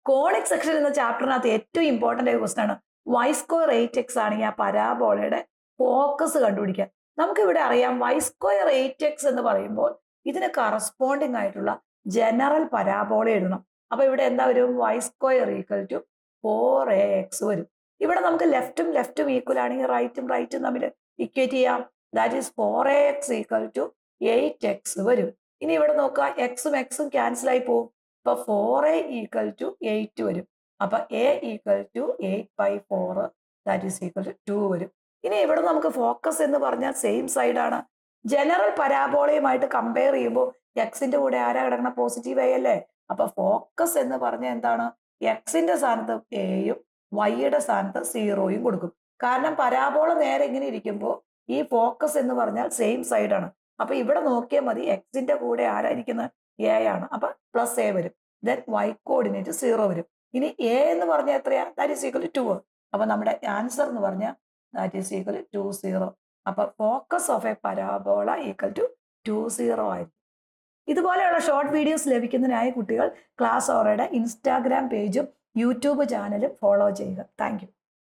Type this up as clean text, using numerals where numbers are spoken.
Conic section എന്ന ചാപ്റ്ററിനകത്ത് ഏറ്റവും important ആയ ക്വസ്റ്റൻ ആണ് വൈ സ്ക്വയർ 8x ആണെങ്കിൽ ആ പരാബോളയുടെ ഫോക്കസ് കണ്ടുപിടിക്കാൻ. നമുക്ക് ഇവിടെ അറിയാം വൈ സ്ക്വയർ 8x എന്ന് പറയുമ്പോൾ ഇതിന് കറസ്പോണ്ടിങ് ആയിട്ടുള്ള ജനറൽ പരാബോള എഴുതണം. അപ്പൊ ഇവിടെ എന്താ വരും? Y square equal to 4ax വരും. ഇവിടെ നമുക്ക് ലെഫ്റ്റും ഈക്വൽ ആണെങ്കിൽ റൈറ്റും തമ്മിൽ ഇക്വേറ്റ് ചെയ്യാം. That is 4ax equal to 8x വരും. ഇനി ഇവിടെ നോക്കുക, എക്സും ക്യാൻസൽ ആയി പോകും. അപ്പൊ 4a ഈക്വൽ ടു 8 വരും. അപ്പൊ a equal to 8/4 that is equal to 2 വരും. ഇനി ഇവിടെ നമുക്ക് ഫോക്കസ് എന്ന് പറഞ്ഞാൽ സെയിം സൈഡാണ്. ജനറൽ പരാബോളയുമായിട്ട് കമ്പയർ ചെയ്യുമ്പോൾ എക്സിന്റെ കൂടെ ആരാ കിടക്കണം? പോസിറ്റീവ് a അല്ലേ? അപ്പൊ ഫോക്കസ് എന്ന് പറഞ്ഞാൽ എന്താണ്? എക്സിന്റെ സ്ഥാനത്ത് എയും വൈയുടെ സ്ഥാനത്ത് 0യും കൊടുക്കും. കാരണം പരാബോള നേരെ ഇങ്ങനെ ഇരിക്കുമ്പോൾ ഈ ഫോക്കസ് എന്ന് പറഞ്ഞാൽ സെയിം സൈഡാണ്. അപ്പൊ ഇവിടെ നോക്കിയാൽ മതി, എക്സിന്റെ കൂടെ ആരായിരിക്കുന്നത്? എ ആണ്. അപ്പൊ +a വരും. ദെൻ y കോർഡിനേറ്റ് 0 വരും. ഇനി a എന്ന് പറഞ്ഞാൽ എത്രയാ? That is equal to 2. അപ്പൊ നമ്മുടെ ആൻസർ എന്ന് പറഞ്ഞാൽ ദാറ്റ് ഈസ് ഈക്വൽ ടു 20. അപ്പൊ focus of a parabola equal to 20 ആയിരിക്കും. ഇതുപോലെയുള്ള ഷോർട്ട് വീഡിയോസ് ലഭിക്കുന്നതിനായി കുട്ടികൾ ക്ലാസ് ഓവറുടെ ഇൻസ്റ്റാഗ്രാം പേജും യൂട്യൂബ് ചാനലും ഫോളോ ചെയ്യുക. Thank U.